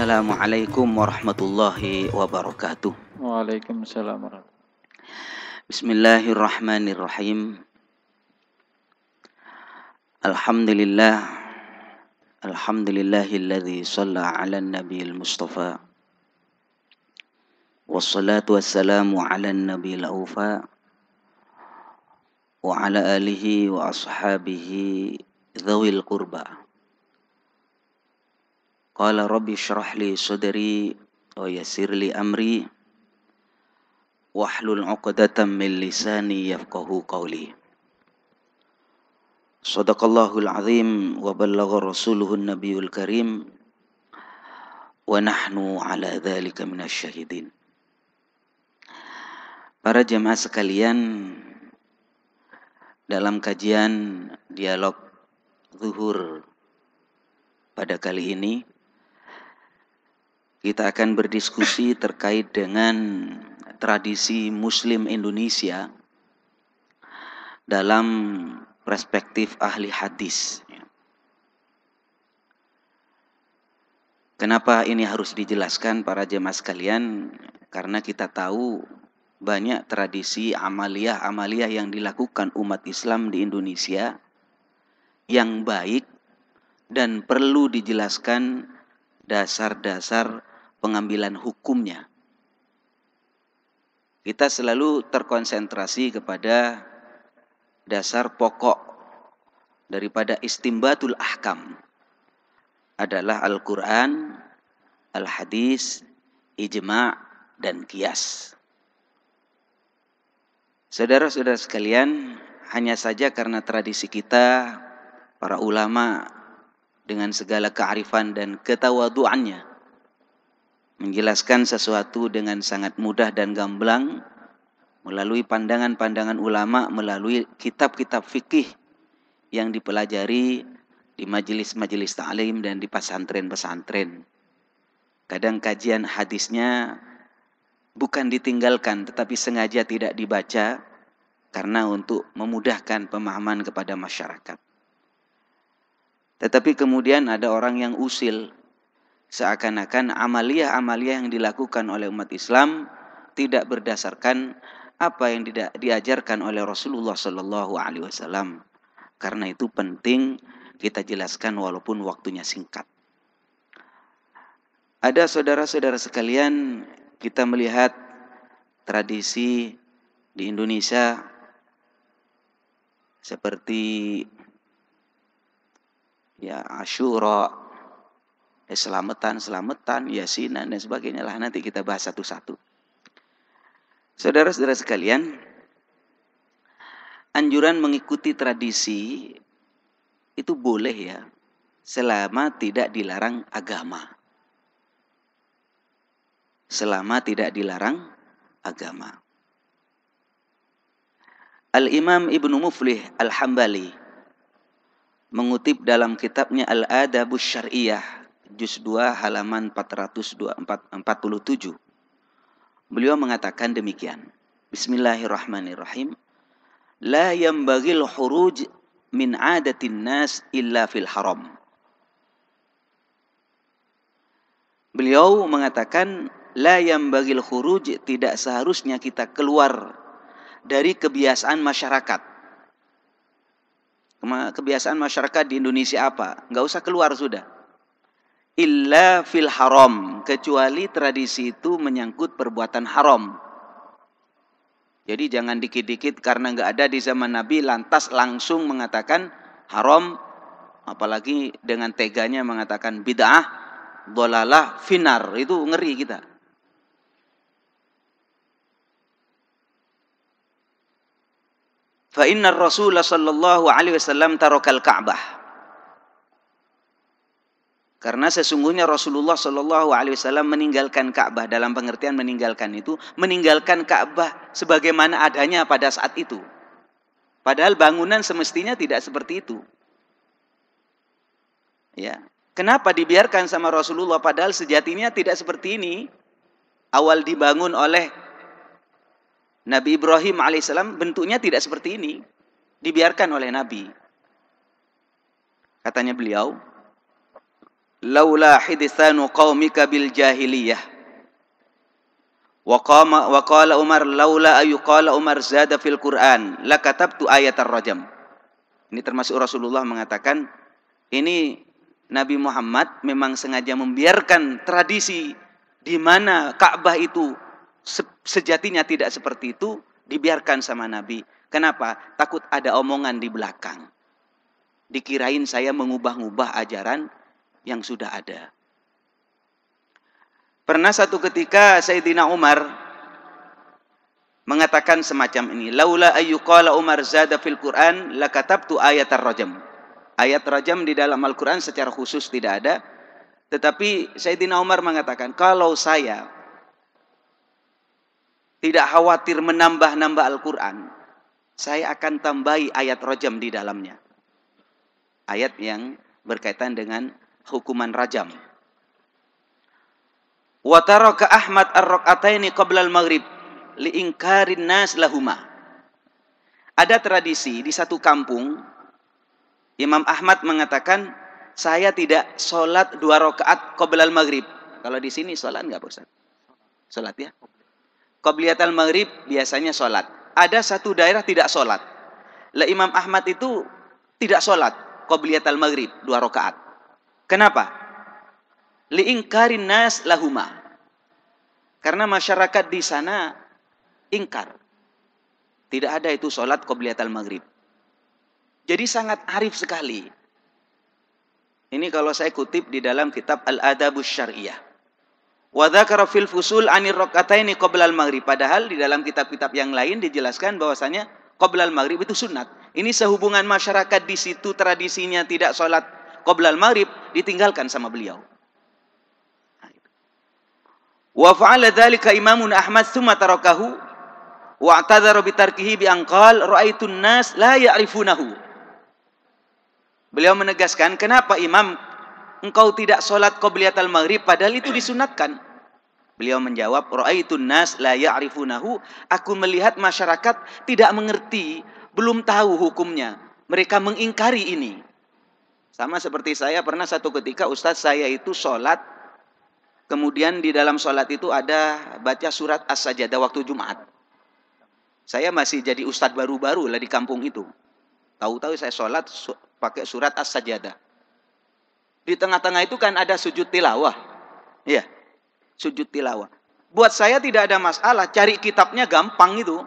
Assalamualaikum warahmatullahi wabarakatuh. Waalaikumsalam warahmatullahi. Bismillahirrahmanirrahim. Alhamdulillahilladzi shalla 'alan nabiyil mustafa. Wassalatu wassalamu 'alan nabiyil aufa wa 'ala alihi wa ashabihi dzawil qurba. Qala rabbi shrah li sadri wa yassir li amri wahlul 'uqdatam min lisani yafqahu qawli. Shadaqallahul azim wa ballagha rasuluhun nabiyul karim wa nahnu ala dzalika minasyahidin. Para jemaah sekalian, dalam kajian dialog zuhur pada kali ini kita akan berdiskusi terkait dengan tradisi Muslim Indonesia dalam perspektif ahli hadis. Kenapa ini harus dijelaskan para jemaah sekalian? Karena kita tahu banyak tradisi amaliyah yang dilakukan umat Islam di Indonesia yang baik dan perlu dijelaskan dasar-dasar pengambilan hukumnya. Kita selalu terkonsentrasi kepada dasar pokok daripada istimbatul ahkam adalah Al-Quran, Al-Hadis, Ijma' dan Qiyas. Saudara-saudara sekalian, hanya saja karena tradisi kita, para ulama dengan segala kearifan dan ketawaduannya menjelaskan sesuatu dengan sangat mudah dan gamblang melalui pandangan-pandangan ulama, melalui kitab-kitab fikih yang dipelajari di majelis-majelis ta'lim dan di pesantren-pesantren. Kadang kajian hadisnya bukan ditinggalkan tetapi sengaja tidak dibaca karena untuk memudahkan pemahaman kepada masyarakat. Tetapi kemudian ada orang yang usil, seakan-akan amaliyah-amaliyah yang dilakukan oleh umat Islam tidak berdasarkan apa yang diajarkan oleh Rasulullah Sallallahu Alaihi Wasallam. Karena itu penting kita jelaskan walaupun waktunya singkat. Ada saudara-saudara sekalian, kita melihat tradisi di Indonesia seperti Asyura, selamatan, yasinan dan sebagainya lah, nanti kita bahas satu-satu. Saudara-saudara sekalian, anjuran mengikuti tradisi itu boleh ya, selama tidak dilarang agama. Selama tidak dilarang agama. Al-Imam Ibnu Muflih Al-Hambali mengutip dalam kitabnya Al-Adabus Syar'iyah juz 2 halaman 447. Beliau mengatakan demikian. Bismillahirrahmanirrahim. La yanbaghil khuruj min 'adatin nas illa fil haram. Beliau mengatakan la yanbaghil khuruj, tidak seharusnya kita keluar dari kebiasaan masyarakat. Kebiasaan masyarakat di Indonesia apa? Enggak usah keluar sudah. Illa fil haram, kecuali tradisi itu menyangkut perbuatan haram. Jadi jangan dikit-dikit karena enggak ada di zaman Nabi lantas langsung mengatakan haram, apalagi dengan teganya mengatakan bid'ah, dhalalah, finar, itu ngeri kita. Fa inna Rasulullah sallallahu alaihi wasallam tarakal Ka'bah. Karena sesungguhnya Rasulullah sallallahu alaihi wasallam meninggalkan Ka'bah, dalam pengertian meninggalkan itu meninggalkan Ka'bah sebagaimana adanya pada saat itu. Padahal bangunan semestinya tidak seperti itu. Ya. Kenapa dibiarkan sama Rasulullah padahal sejatinya tidak seperti ini? Awal dibangun oleh Nabi Ibrahim alaihissalam bentuknya tidak seperti ini. Dibiarkan oleh Nabi. Katanya beliau, laula hidthanu qaumika bil jahiliyah. Wa qala Umar laula ayuqala Umar zada fil Qur'an lakatabtu ayatar rajam. Ini termasuk Rasulullah mengatakan, ini Nabi Muhammad memang sengaja membiarkan tradisi di mana Ka'bah itu sejatinya tidak seperti itu, dibiarkan sama Nabi. Kenapa? Takut ada omongan di belakang. Dikirain saya mengubah-ubah ajaran yang sudah ada. Pernah satu ketika Sayyidina Umar mengatakan semacam ini, laula ayyuqala Umar zada fil Qur'an lakatabtu ayatar rajam. Ayat rajam di dalam Al-Qur'an secara khusus tidak ada, tetapi Sayyidina Umar mengatakan, kalau saya tidak khawatir menambah-nambah Al-Qur'an, saya akan tambahi ayat rajam di dalamnya. Ayat yang berkaitan dengan hukuman rajam. Wa taraka Ahmad ar-rak'ataini qabla al-maghrib liingkarin nas lahuma. Ada tradisi di satu kampung, Imam Ahmad mengatakan, saya tidak sholat 2 rakaat qabla al-maghrib. Kalau di sini sholat nggak, Pak Ustaz? Sholat ya. Qabliyatul maghrib biasanya sholat. Ada satu daerah tidak sholat. Lah Imam Ahmad itu tidak sholat qabliyatul maghrib 2 rakaat. Kenapa? Liingkarin nas lahuma. Karena masyarakat di sana ingkar. Tidak ada itu sholat qabliyatul maghrib. Jadi sangat arif sekali. Ini kalau saya kutip di dalam kitab Al-Adabus Syar'iyah. Wa dzakara fil fusul 'anil rak'ataini qabla al-maghrib. Padahal di dalam kitab-kitab yang lain dijelaskan bahwasanya qabla al-maghrib itu sunat. Ini sehubungan masyarakat di situ tradisinya tidak sholat qabla al-maghrib, ditinggalkan sama beliau. Wa fa'ala dzalika Imamun Ahmad tsumma tarakahu wa i'tadzara bi tarkihi bi an qala ra'aitun nas la ya'rifunahu. Beliau menegaskan, kenapa Imam engkau tidak sholat qabliyatul maghrib padahal itu disunatkan? Beliau menjawab, ra'aitun nas la ya'rifunahu, aku melihat masyarakat tidak mengerti, belum tahu hukumnya. Mereka mengingkari ini. Sama seperti saya pernah satu ketika ustadz saya itu sholat, kemudian di dalam sholat itu ada baca surat As-Sajdah waktu Jumat. Saya masih jadi ustadz baru-baru lah di kampung itu. Tahu-tahu saya sholat pakai surat As-Sajdah. Di tengah-tengah itu kan ada sujud tilawah. Iya, sujud tilawah. Buat saya tidak ada masalah, cari kitabnya gampang itu.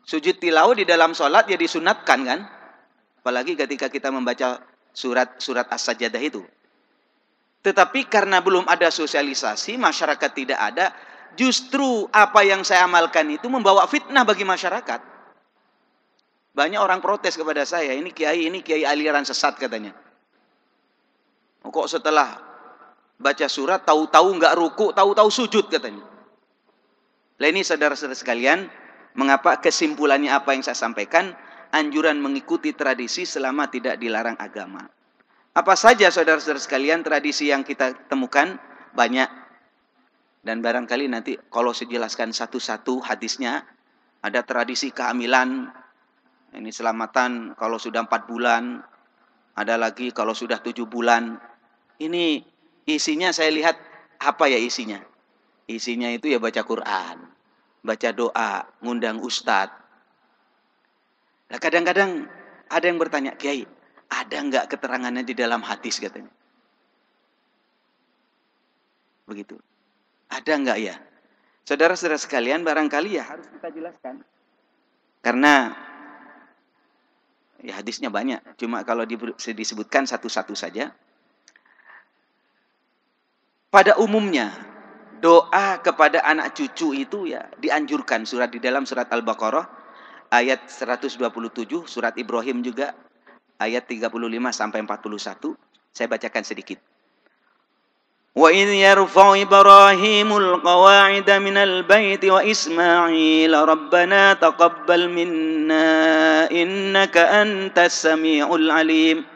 Sujud tilawah di dalam sholat ya disunatkan kan. Apalagi ketika kita membaca surat As-Sajdah itu. Tetapi karena belum ada sosialisasi, masyarakat tidak ada, justru apa yang saya amalkan itu membawa fitnah bagi masyarakat. Banyak orang protes kepada saya, ini kiai aliran sesat katanya. Kok setelah baca surat tahu-tahu nggak ruku, tahu-tahu sujud katanya. Lah ini saudara-saudara sekalian, mengapa kesimpulannya apa yang saya sampaikan? Anjuran mengikuti tradisi selama tidak dilarang agama. Apa saja saudara-saudara sekalian tradisi yang kita temukan? Banyak. Dan barangkali nanti kalau saya jelaskan satu-satu hadisnya, ada tradisi kehamilan, ini selamatan kalau sudah 4 bulan, ada lagi kalau sudah 7 bulan. Ini isinya saya lihat apa ya isinya? Isinya itu ya baca Quran, baca doa, ngundang ustadz. Nah, kadang-kadang ada yang bertanya, Kiai, ada nggak keterangannya di dalam hadis katanya? Begitu. Ada nggak ya? Saudara-saudara sekalian, barangkali ya harus kita jelaskan. Karena ya hadisnya banyak, cuma kalau disebutkan satu-satu saja. Pada umumnya doa kepada anak cucu itu ya dianjurkan di dalam surat Al-Baqarah ayat 127, surat Ibrahim juga ayat 35 sampai 41. Saya bacakan sedikit. Wa idh yarfa'u Ibrahimul qawa'ida minal baiti wa Ismail rabbana taqabbal minna innaka antas sami'ul alim.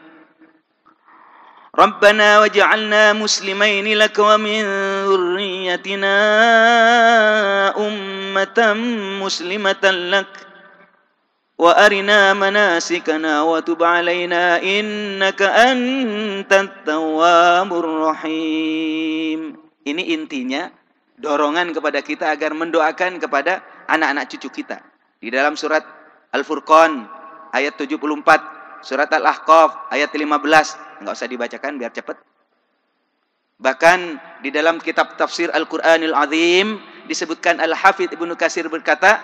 Rabbana waj'alna muslimaini lak wa min dhurriyyatina ummatan muslimatan lak wa arina manasikana wa tub alaina innaka antat tawwabur rahim. Ini intinya dorongan kepada kita agar mendoakan kepada anak-anak cucu kita. Di dalam surat Al-Furqan ayat 74, surat Al-Ahqaf ayat 15, enggak usah dibacakan biar cepat. Bahkan di dalam kitab tafsir Al-Qur'anil Azim disebutkan Al-Hafidz Ibnu Katsir berkata,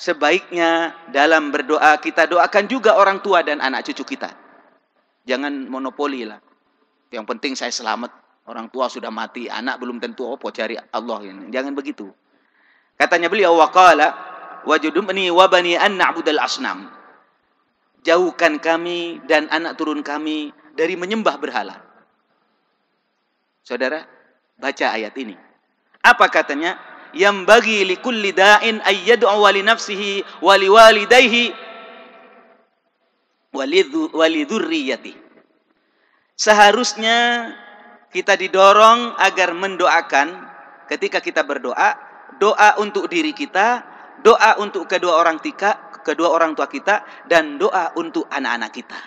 sebaiknya dalam berdoa kita doakan juga orang tua dan anak cucu kita. Jangan monopoli lah. Yang penting saya selamat. Orang tua sudah mati, anak belum tentu apa cari Allah ini. Jangan begitu. Katanya beliau waqala wajudumni wa bani an na'budal asnam. Jauhkan kami dan anak turun kami dari menyembah berhala. Saudara, baca ayat ini. Apa katanya? Yang bagi likulli da'in ayyad'u wa li nafsihi wa li walidayhi wa li dzurriyyatihi. Seharusnya kita didorong agar mendoakan ketika kita berdoa, doa untuk diri kita, doa untuk kedua orang tua kita, dan doa untuk anak-anak kita.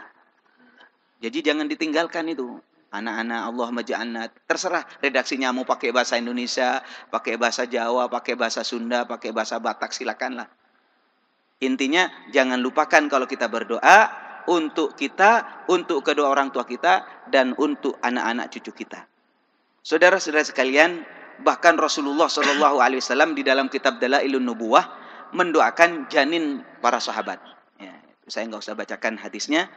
Jadi jangan ditinggalkan itu. Anak-anak Allah maja'alna, terserah redaksinya mau pakai bahasa Indonesia, pakai bahasa Jawa, pakai bahasa Sunda, pakai bahasa Batak, silakanlah. Intinya jangan lupakan kalau kita berdoa untuk kita, untuk kedua orang tua kita, dan untuk anak-anak cucu kita. Saudara-saudara sekalian, bahkan Rasulullah SAW di dalam kitab Dalailun Nubuwah mendoakan janin para sahabat. Ya, saya nggak usah bacakan hadisnya.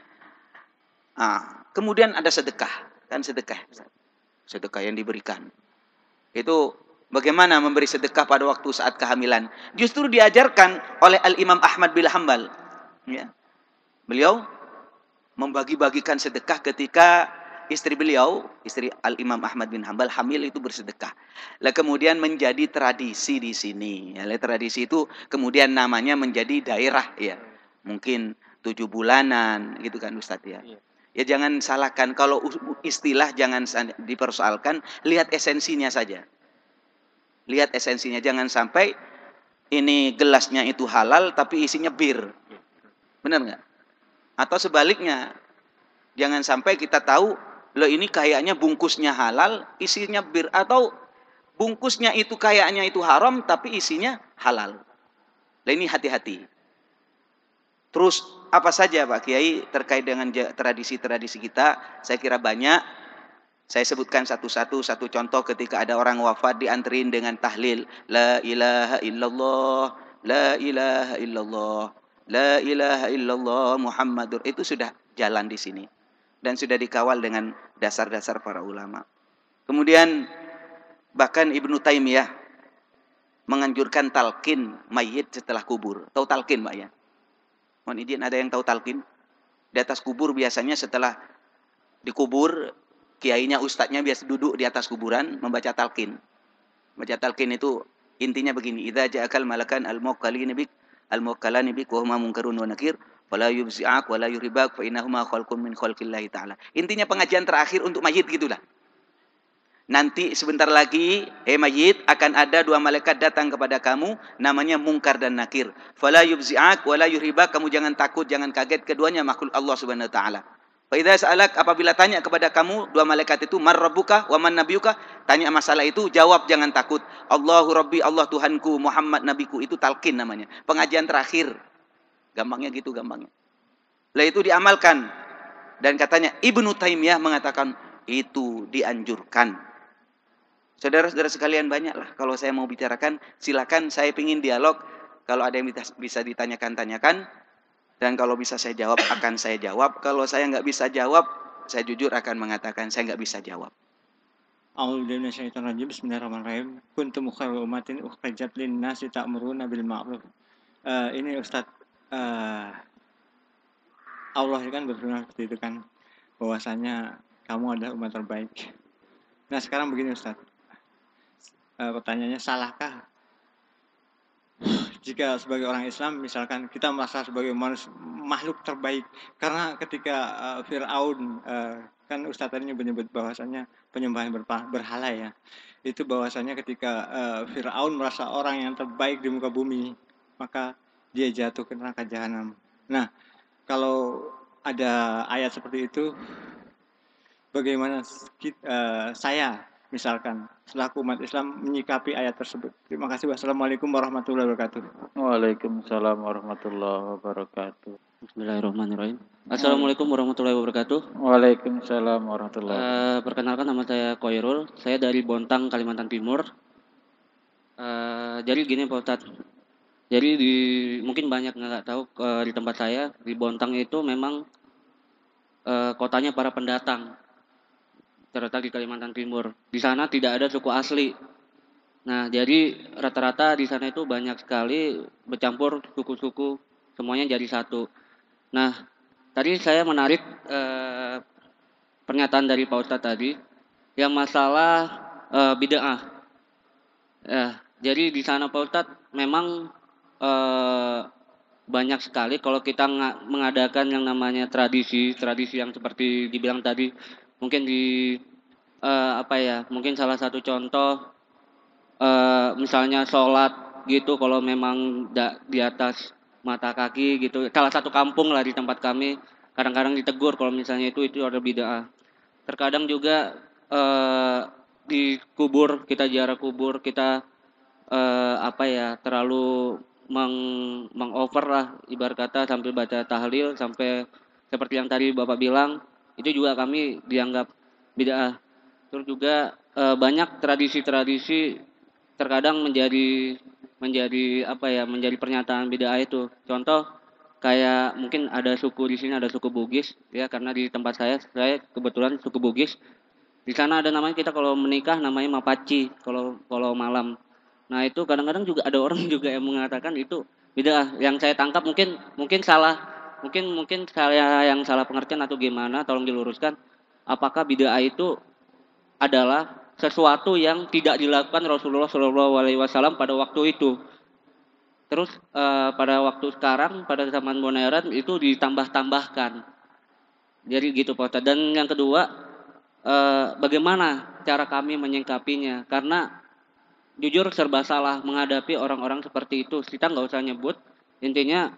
Kemudian ada sedekah. Kan sedekah yang diberikan. Itu bagaimana memberi sedekah pada waktu saat kehamilan. Justru diajarkan oleh Al-Imam Ahmad bin Hanbal. Ya. Beliau membagi-bagikan sedekah ketika istri beliau, istri Al-Imam Ahmad bin Hanbal hamil itu bersedekah. Lah kemudian menjadi tradisi di sini. Ya, tradisi itu kemudian namanya menjadi daerah ya. Mungkin 7 bulanan gitu kan Ustadz ya. Ya jangan salahkan, kalau istilah jangan dipersoalkan, lihat esensinya saja. Lihat esensinya, jangan sampai ini gelasnya itu halal tapi isinya bir. Benar nggak? Atau sebaliknya, jangan sampai kita tahu, loh ini kayaknya bungkusnya halal, isinya bir. Atau bungkusnya itu kayaknya itu haram tapi isinya halal. Nah ini hati-hati. Terus apa saja Pak Kiai terkait dengan tradisi-tradisi kita? Saya kira banyak. Saya sebutkan satu contoh ketika ada orang wafat dianterin dengan tahlil la ilaha illallah, la ilaha illallah, la ilaha illallah Muhammadur. Itu sudah jalan di sini dan sudah dikawal dengan dasar-dasar para ulama. Kemudian bahkan Ibnu Taimiyah menganjurkan talqin mayit setelah kubur. Tahu talqin Mbak ya? Mohon izin, ada yang tahu talqin? Di atas kubur biasanya setelah dikubur, kiainya, ustadznya biasa duduk di atas kuburan membaca talqin. Baca talqin itu intinya begini, idza ja'akal malakan al-muwakkalina bik wa huma munkarun wa nakir fala yubzi'ak wa la yuribak fa innahuma khalqun min khalqillahi ta'ala. Intinya pengajian terakhir untuk mayit gitulah. Nanti sebentar lagi, mayit, akan ada 2 malaikat datang kepada kamu, namanya Munkar dan Nakir. Fala yubzi'ak wa la yuribak, kamu jangan takut, jangan kaget, keduanya makhluk Allah Subhanahu wa taala. Fa idza sa'alak, apabila tanya kepada kamu 2 malaikat itu, man rabbuka wa man nabiyuka, tanya masalah itu, jawab jangan takut. Allahu Rabbi, Allah Tuhanku, Muhammad nabiku, itu talqin namanya. Pengajian terakhir. Gampangnya gitu, gampangnya. Lah itu diamalkan. Dan katanya Ibnu Taimiyah mengatakan itu dianjurkan. Saudara-saudara sekalian, banyaklah. Kalau saya mau bicarakan, silakan, saya ingin dialog. Kalau ada yang bisa ditanyakan, dan kalau bisa saya jawab, akan saya jawab. Kalau saya nggak bisa jawab, saya jujur akan mengatakan saya nggak bisa jawab. A'udzu minasyaitonir rajim. Bismillahirrahmanirrahim. Kuntum khairu ummatin ukhrijat lin-nasi ta'muruna bil ma'ruf. Ini Ustaz, Allah kan berfirman seperti itu kan, bahwasanya kamu adalah umat terbaik. Nah sekarang begini Ustaz, pertanyaannya, salahkah jika sebagai orang Islam misalkan kita merasa sebagai makhluk terbaik? Karena ketika Fir'aun, kan Ustaz tadi menyebut bahwasanya penyembahan berhala ya, itu bahwasanya ketika Fir'aun merasa orang yang terbaik di muka bumi, maka dia jatuh ke neraka jahanam. Nah, kalau ada ayat seperti itu, bagaimana saya misalkan selaku umat Islam menyikapi ayat tersebut? Terima kasih. Wassalamualaikum warahmatullahi wabarakatuh. Waalaikumsalam warahmatullahi wabarakatuh. Bismillahirrahmanirrahim. Assalamualaikum warahmatullahi wabarakatuh. Waalaikumsalam warahmatullahi wabarakatuh. Perkenalkan, nama saya Koirul. Saya dari Bontang, Kalimantan Timur. Jadi gini Pak Ustadz. Jadi mungkin banyak nggak tahu, di tempat saya di Bontang itu memang kotanya para pendatang, terletak di Kalimantan Timur. Di sana tidak ada suku asli. Nah, jadi rata-rata di sana itu banyak sekali bercampur suku-suku, semuanya jadi satu. Nah, tadi saya menarik pernyataan dari Pak Ustadz tadi yang masalah bid'ah. Jadi di sana Pak Ustadz memang banyak sekali kalau kita mengadakan yang namanya tradisi yang seperti dibilang tadi, mungkin mungkin salah satu contoh misalnya sholat gitu, kalau memang di atas mata kaki gitu, salah satu kampung lah di tempat kami kadang-kadang ditegur kalau misalnya itu ada bid'ah. Terkadang juga di kubur, kita ziarah kubur, kita terlalu mengover lah, ibarat kata sambil baca tahlil, sampai seperti yang tadi Bapak bilang, itu juga kami dianggap bid'ah. Terus juga banyak tradisi-tradisi terkadang menjadi pernyataan bid'ah itu. Contoh kayak mungkin ada suku di sini, ada suku Bugis ya, karena di tempat saya kebetulan suku Bugis. Di sana ada namanya, kita kalau menikah namanya mapaci kalau malam. Nah, itu kadang-kadang juga ada orang juga yang mengatakan itu bid'ah. Yang saya tangkap mungkin salah, mungkin saya yang salah pengertian atau gimana, tolong diluruskan. Apakah bid'ah itu adalah sesuatu yang tidak dilakukan Rasulullah SAW pada waktu itu. Terus pada waktu sekarang, pada zaman modern itu ditambah-tambahkan. Jadi gitu Pak Ustadz. Dan yang kedua, bagaimana cara kami menyingkapinya? Karena jujur serba salah menghadapi orang-orang seperti itu. Kita nggak usah nyebut. Intinya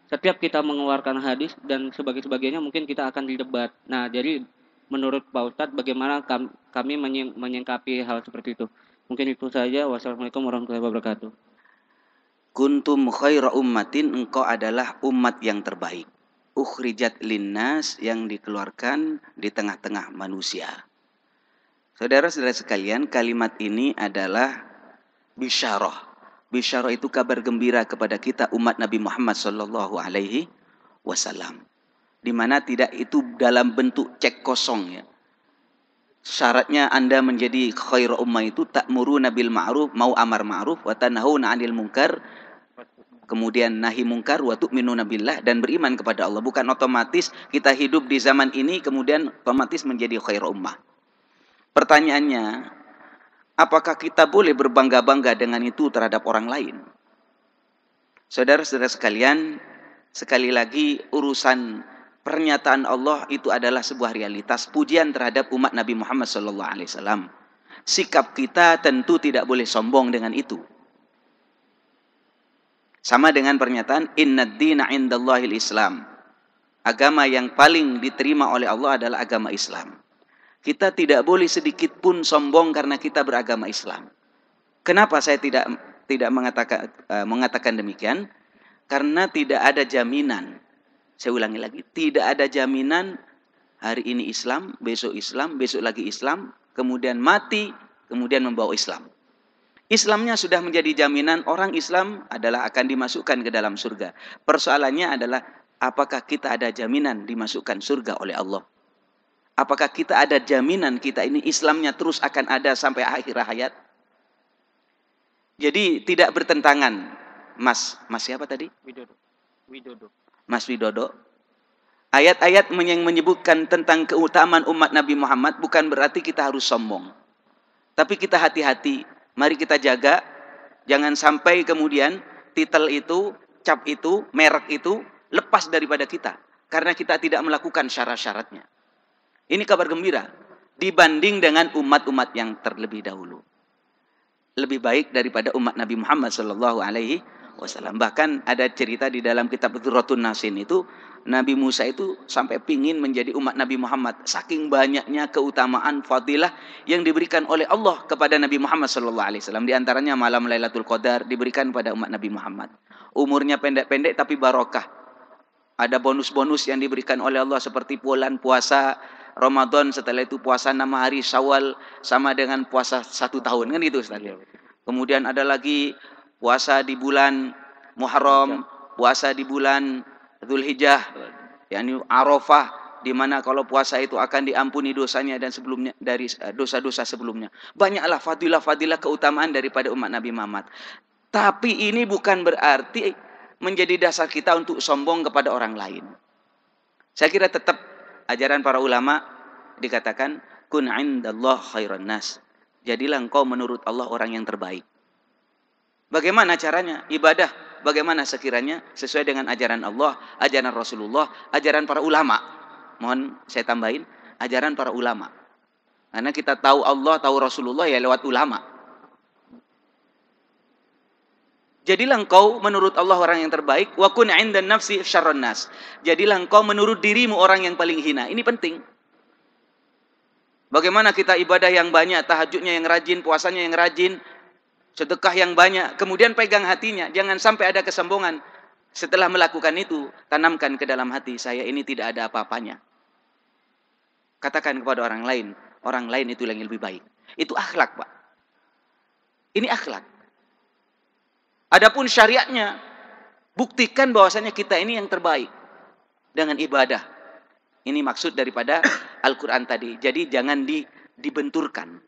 setiap kita mengeluarkan hadis dan sebagainya mungkin kita akan didebat. Nah, jadi menurut Pak Ustadz bagaimana kami menyingkapi hal seperti itu? Mungkin itu saja. Wassalamualaikum warahmatullahi wabarakatuh. Kuntum khaira ummatin, engkau adalah umat yang terbaik. Ukhrijat linnas, yang dikeluarkan di tengah-tengah manusia. Saudara-saudara sekalian, kalimat ini adalah bisyarah. Bisyarah itu kabar gembira kepada kita umat Nabi Muhammad sallallahu alaihi wasallam. Di mana tidak itu dalam bentuk cek kosong ya. Syaratnya Anda menjadi khairu ummah itu ta'muruna bil ma'ruf, mau amar ma'ruf, wa tanhauna 'anil munkar, kemudian nahi mungkar, wa tu'minuna billah, dan beriman kepada Allah. Bukan otomatis kita hidup di zaman ini kemudian otomatis menjadi khairu ummah. Pertanyaannya, apakah kita boleh berbangga-bangga dengan itu terhadap orang lain? Saudara-saudara sekalian, sekali lagi urusan pernyataan Allah itu adalah sebuah realitas, pujian terhadap umat Nabi Muhammad SAW. Sikap kita tentu tidak boleh sombong dengan itu. Sama dengan pernyataan innad dina indallahil Islam. Agama yang paling diterima oleh Allah adalah agama Islam. Kita tidak boleh sedikit pun sombong karena kita beragama Islam. Kenapa saya tidak mengatakan demikian? Karena tidak ada jaminan. Saya ulangi lagi, tidak ada jaminan hari ini Islam, besok lagi Islam, kemudian mati, kemudian membawa Islam. Islamnya sudah menjadi jaminan orang Islam adalah akan dimasukkan ke dalam surga. Persoalannya adalah apakah kita ada jaminan dimasukkan surga oleh Allah? Apakah kita ada jaminan kita ini Islamnya terus akan ada sampai akhir hayat? Jadi tidak bertentangan. Mas siapa tadi? Widodo. Mas Widodo. Ayat-ayat yang menyebutkan tentang keutamaan umat Nabi Muhammad bukan berarti kita harus sombong. Tapi kita hati-hati. Mari kita jaga. Jangan sampai kemudian titel itu, cap itu, merek itu lepas daripada kita. Karena kita tidak melakukan syarat-syaratnya. Ini kabar gembira. Dibanding dengan umat-umat yang terlebih dahulu. Lebih baik daripada umat Nabi Muhammad sallallahu alaihi wasallam. Bahkan ada cerita di dalam kitab Dzurratun Nasin itu, Nabi Musa itu sampai pingin menjadi umat Nabi Muhammad. Saking banyaknya keutamaan fadilah yang diberikan oleh Allah kepada Nabi Muhammad SAW. Di antaranya malam Lailatul Qadar diberikan pada umat Nabi Muhammad. Umurnya pendek-pendek tapi barokah. Ada bonus-bonus yang diberikan oleh Allah seperti bulan puasa Ramadan, setelah itu puasa 6 hari Syawal sama dengan puasa 1 tahun, kan gitu Ustaz. Kemudian ada lagi puasa di bulan Muharram, puasa di bulan Dzulhijjah, yakni Arafah, di mana kalau puasa itu akan diampuni dosanya dan sebelumnya dari dosa-dosa sebelumnya. Banyaklah fadilah-fadilah keutamaan daripada umat Nabi Muhammad. Tapi ini bukan berarti menjadi dasar kita untuk sombong kepada orang lain. Saya kira tetap ajaran para ulama dikatakan kun indallah khairan nas. Jadilah engkau menurut Allah orang yang terbaik. Bagaimana caranya? Ibadah bagaimana sekiranya sesuai dengan ajaran Allah, ajaran Rasulullah, ajaran para ulama. Mohon saya tambahin, ajaran para ulama. Karena kita tahu Allah, tahu Rasulullah ya lewat ulama. Jadilah engkau menurut Allah orang yang terbaik. Wa kun 'indan nafsi syarrun nas. Jadilah engkau menurut dirimu orang yang paling hina. Ini penting. Bagaimana kita ibadah yang banyak, tahajudnya yang rajin, puasanya yang rajin, sedekah yang banyak, kemudian pegang hatinya. Jangan sampai ada kesombongan. Setelah melakukan itu, tanamkan ke dalam hati, saya ini tidak ada apa-apanya. Katakan kepada orang lain itu yang lebih baik. Itu akhlak, Pak. Ini akhlak. Adapun syariatnya, buktikan bahwasanya kita ini yang terbaik dengan ibadah. Ini maksud daripada Al-Quran tadi. Jadi jangan dibenturkan.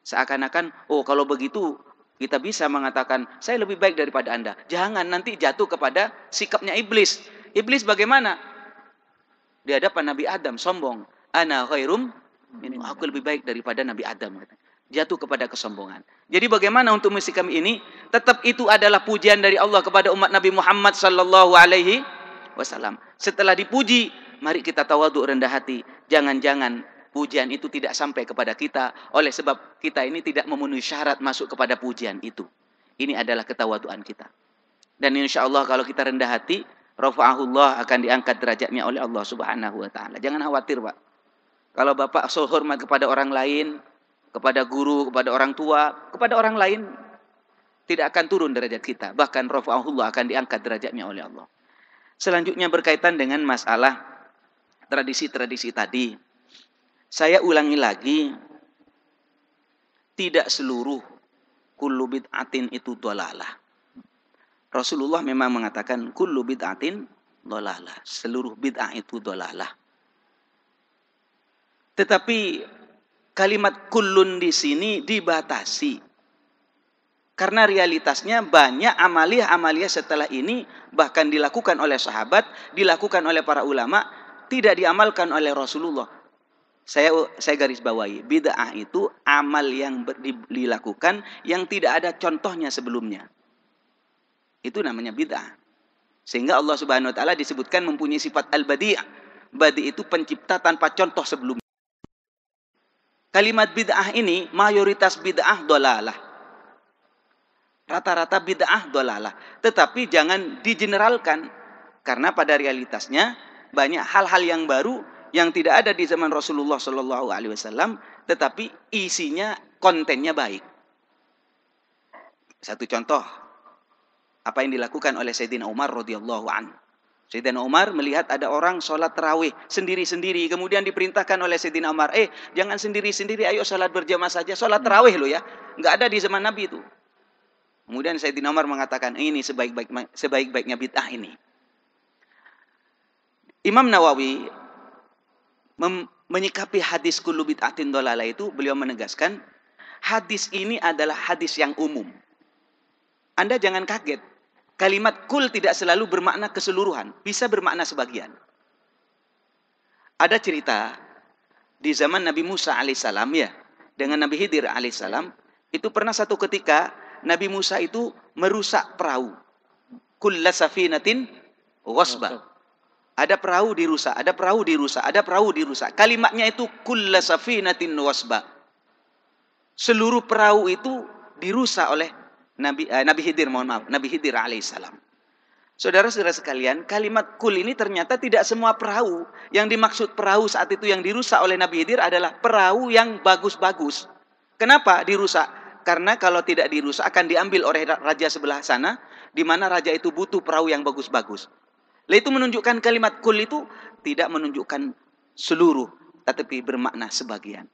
Seakan-akan, oh kalau begitu kita bisa mengatakan, saya lebih baik daripada Anda. Jangan, nanti jatuh kepada sikapnya iblis. Iblis bagaimana? Di hadapan Nabi Adam, sombong. Ana khairum, aku lebih baik daripada Nabi Adam. Jatuh kepada kesombongan. Jadi bagaimana untuk sikap ini? Tetap itu adalah pujian dari Allah kepada umat Nabi Muhammad sallallahu alaihi wasallam. Setelah dipuji, mari kita tawadhu, rendah hati. Jangan-jangan pujian itu tidak sampai kepada kita oleh sebab kita ini tidak memenuhi syarat masuk kepada pujian itu. Ini adalah ketawaduan kita. Dan insya Allah kalau kita rendah hati, rafa'ahullah, akan diangkat derajatnya oleh Allah Subhanahu wa taala. Jangan khawatir, Pak. Kalau Bapak hormat kepada orang lain, kepada guru, kepada orang tua, kepada orang lain, tidak akan turun derajat kita. Bahkan rafa'ahullah, akan diangkat derajatnya oleh Allah. Selanjutnya berkaitan dengan masalah tradisi-tradisi tadi. Saya ulangi lagi, tidak seluruh kullu bid'atin itu dhalalah. Rasulullah memang mengatakan kullu bid'atin dhalalah. Seluruh bid'ah itu dhalalah. Tetapi kalimat kullun di sini dibatasi. Karena realitasnya banyak amaliyah-amaliyah setelah ini bahkan dilakukan oleh sahabat, dilakukan oleh para ulama, tidak diamalkan oleh Rasulullah. Saya garis bawahi, bid'ah itu amal yang dilakukan yang tidak ada contohnya sebelumnya. Itu namanya bid'ah. Sehingga Allah Subhanahu wa taala disebutkan mempunyai sifat al-badi'. Badi' itu pencipta tanpa contoh sebelumnya. Kalimat bid'ah ini mayoritas bid'ah dhalalah. Rata-rata bid'ah dhalalah. Tetapi jangan digeneralkan. Karena pada realitasnya banyak hal-hal yang baru yang tidak ada di zaman Rasulullah Shallallahu Alaihi Wasallam, tetapi isinya, kontennya baik. Satu contoh, apa yang dilakukan oleh Sayyidina Umar radhiyallahu anhu. Sayyidina Umar melihat ada orang sholat tarawih sendiri-sendiri, kemudian diperintahkan oleh Sayyidina Umar, jangan sendiri-sendiri, ayo sholat berjamaah saja, sholat tarawih lo ya, nggak ada di zaman Nabi itu. Kemudian Sayyidina Umar mengatakan, ini sebaik-baiknya bid'ah ini. Imam Nawawi menyikapi hadis kullu bid'atin dhalalah itu, beliau menegaskan hadis ini adalah hadis yang umum. Anda jangan kaget, kalimat kul tidak selalu bermakna keseluruhan, bisa bermakna sebagian. Ada cerita di zaman Nabi Musa alaihissalam ya, dengan Nabi Khidir alaihissalam, itu pernah satu ketika Nabi Musa itu merusak perahu. Kulla safinatin ghasba. Ada perahu dirusak, ada perahu dirusak, ada perahu dirusak. Kalimatnya itu kulla safinatin wasba. Seluruh perahu itu dirusak oleh Nabi Khidir, mohon maaf, Nabi Khidir alaihissalam. Saudara-saudara sekalian, kalimat kul ini ternyata tidak semua perahu. Yang dimaksud perahu saat itu yang dirusak oleh Nabi Khidir adalah perahu yang bagus-bagus. Kenapa dirusak? Karena kalau tidak dirusak akan diambil oleh raja sebelah sana, di mana raja itu butuh perahu yang bagus-bagus. Itu menunjukkan kalimat kul itu tidak menunjukkan seluruh, tetapi bermakna sebagian.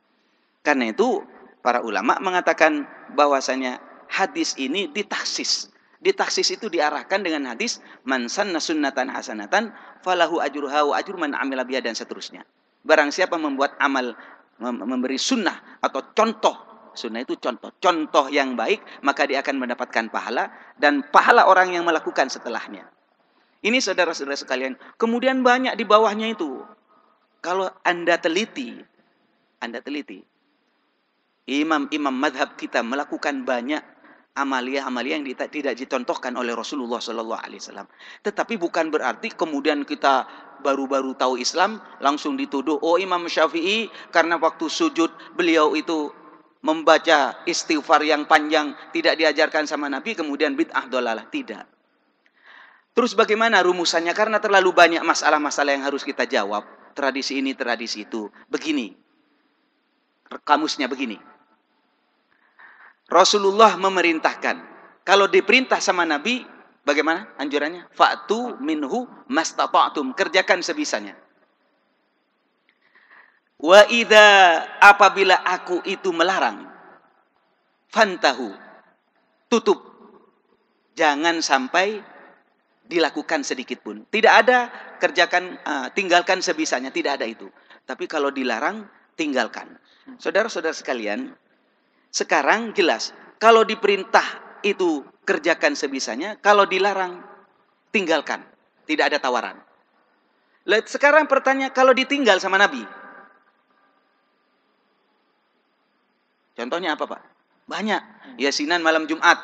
Karena itu para ulama mengatakan bahwasanya hadis ini ditaksis. Ditaksis itu diarahkan dengan hadis man sanna sunnatan hasanatan falahu ajruha wa ajru man amila biha dan seterusnya. Barang siapa membuat amal memberi sunnah atau contoh, sunnah itu contoh yang baik, maka dia akan mendapatkan pahala dan pahala orang yang melakukan setelahnya. Ini saudara-saudara sekalian. Kemudian banyak di bawahnya itu. Kalau Anda teliti imam-imam madhab kita melakukan banyak amalia-amalia yang tidak dicontohkan oleh Rasulullah SAW. Tetapi bukan berarti kemudian kita baru-baru tahu Islam langsung dituduh, oh Imam Syafi'i karena waktu sujud beliau itu membaca istighfar yang panjang tidak diajarkan sama Nabi, kemudian bid'ah dolalah. Tidak. Terus bagaimana rumusannya? Karena terlalu banyak masalah-masalah yang harus kita jawab. Tradisi ini, tradisi itu. Begini. Kamusnya begini. Rasulullah memerintahkan. Kalau diperintah sama Nabi, bagaimana anjurannya? Fa'tu minhu mastata'tum. Kerjakan sebisanya. Wa idza apabila aku itu melarang, fantahu. Tutup. Jangan sampai dilakukan sedikit pun. Tidak ada kerjakan, tinggalkan sebisanya. Tidak ada itu. Tapi kalau dilarang, tinggalkan. Saudara-saudara sekalian, sekarang jelas, kalau diperintah itu kerjakan sebisanya, kalau dilarang, tinggalkan. Tidak ada tawaran. Sekarang pertanyaan, kalau ditinggal sama Nabi? Contohnya apa Pak? Banyak. Yasinan malam Jumat.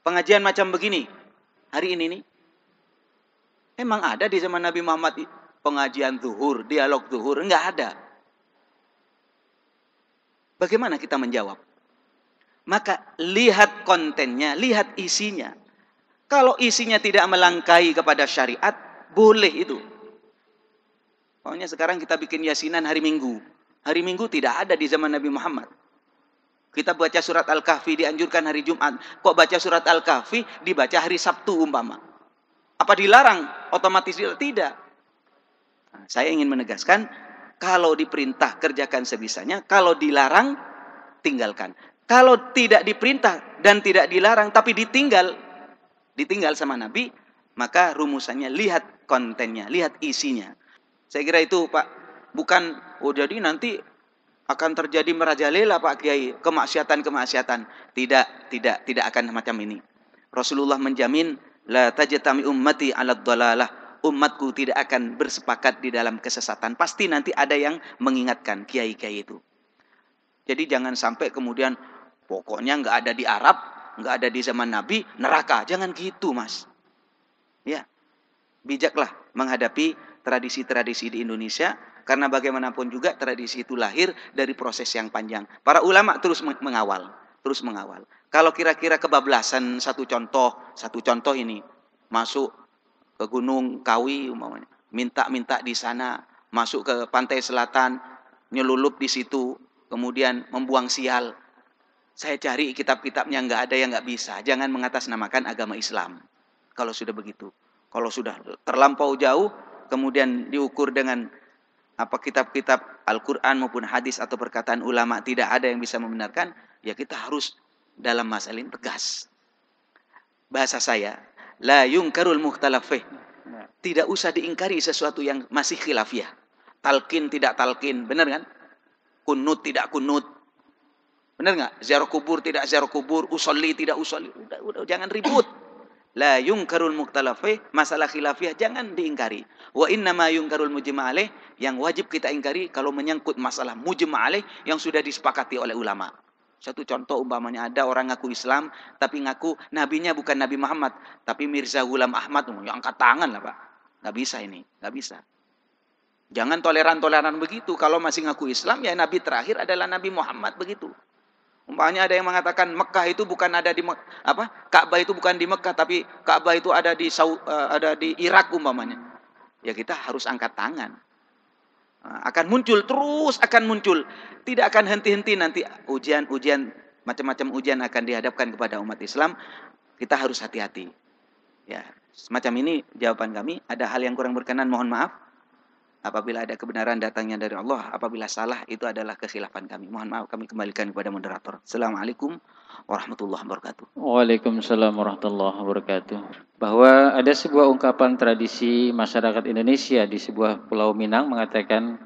Pengajian macam begini. Hari ini nih. Emang ada di zaman Nabi Muhammad pengajian zuhur, dialog zuhur? Enggak ada. Bagaimana kita menjawab? Maka lihat kontennya, lihat isinya. Kalau isinya tidak melangkahi kepada syariat, boleh itu. Pokoknya sekarang kita bikin yasinan hari Minggu. Hari Minggu tidak ada di zaman Nabi Muhammad. Kita baca surat Al-Kahfi dianjurkan hari Jumat. Kok baca surat Al-Kahfi dibaca hari Sabtu umpama? Apa dilarang? Otomatis tidak. Nah, saya ingin menegaskan, kalau diperintah kerjakan sebisanya, kalau dilarang tinggalkan. Kalau tidak diperintah dan tidak dilarang tapi ditinggal sama Nabi, maka rumusannya lihat kontennya, lihat isinya. Saya kira itu Pak, bukan jadi nanti akan terjadi merajalela Pak Kiai, kemaksiatan. Tidak akan macam ini. Rasulullah menjamin la tajtami ummati 'alad dhalalah. Umatku tidak akan bersepakat di dalam kesesatan. Pasti nanti ada yang mengingatkan kiai-kiai itu. Jadi jangan sampai kemudian pokoknya nggak ada di Arab, nggak ada di zaman Nabi, neraka. Jangan gitu Mas. Ya, bijaklah menghadapi tradisi-tradisi di Indonesia. Karena bagaimanapun juga tradisi itu lahir dari proses yang panjang. Para ulama terus mengawal. Kalau kira-kira kebablasan satu contoh ini masuk ke Gunung Kawi umpamanya, minta di sana, masuk ke pantai selatan, nyelulup di situ, kemudian membuang sial. Saya cari kitab-kitabnya, nggak ada yang nggak bisa. Jangan mengatasnamakan agama Islam. Kalau sudah begitu, kalau sudah terlampau jauh, kemudian diukur dengan kitab-kitab Al-Quran maupun hadis atau perkataan ulama tidak ada yang bisa membenarkan, ya kita harus dalam masalah ini tegas. Bahasa saya, la yungkarul mukhtalafih. Tidak usah diingkari sesuatu yang masih khilafiyah. Talqin tidak talqin, benar kan? Kunut tidak kunut. Benar enggak? Ziarah kubur tidak ziarah kubur, usolli tidak usolli. Udah jangan ribut. La yungkarul mukhtalafih, masalah khilafiyah jangan diingkari. Wa innama yungkarul mujma' alaih, yang wajib kita ingkari kalau menyangkut masalah mujma' alaih yang sudah disepakati oleh ulama. Satu contoh umpamanya ada orang ngaku Islam tapi ngaku nabinya bukan Nabi Muhammad tapi Mirza Ghulam Ahmad, yang angkat tangan lah Pak. Nggak bisa ini, nggak bisa. Jangan toleran begitu. Kalau masih ngaku Islam ya nabi terakhir adalah Nabi Muhammad begitu. Umpamanya ada yang mengatakan Mekah itu bukan ada di Ka'bah itu bukan di Mekah, tapi Ka'bah itu ada di Irak umpamanya. Ya kita harus angkat tangan. Akan muncul, terus akan muncul. Tidak akan henti-henti nanti ujian-ujian, macam-macam ujian akan dihadapkan kepada umat Islam. Kita harus hati-hati. Ya, semacam ini jawaban kami. Ada hal yang kurang berkenan, mohon maaf. Apabila ada kebenaran datangnya dari Allah, apabila salah itu adalah kekhilafan kami. Mohon maaf, kami kembalikan kepada moderator. Assalamualaikum warahmatullahi wabarakatuh. Waalaikumsalam warahmatullahi wabarakatuh. Bahwa ada sebuah ungkapan tradisi masyarakat Indonesia di sebuah pulau Minang mengatakan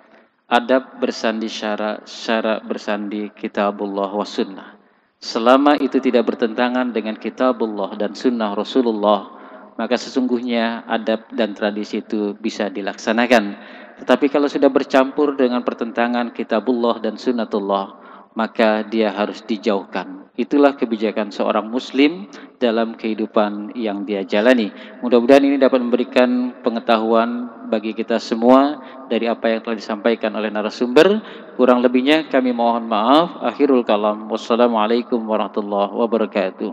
adab bersandi syara, syara bersandi kitabullah wa sunnah. Selama itu tidak bertentangan dengan kitabullah dan sunnah Rasulullah, maka sesungguhnya adab dan tradisi itu bisa dilaksanakan. Tetapi kalau sudah bercampur dengan pertentangan kitabullah dan sunnatullah, maka dia harus dijauhkan. Itulah kebijakan seorang muslim dalam kehidupan yang dia jalani. Mudah-mudahan ini dapat memberikan pengetahuan bagi kita semua dari apa yang telah disampaikan oleh narasumber. Kurang lebihnya kami mohon maaf. Akhirul kalam. Wassalamualaikum warahmatullahi wabarakatuh.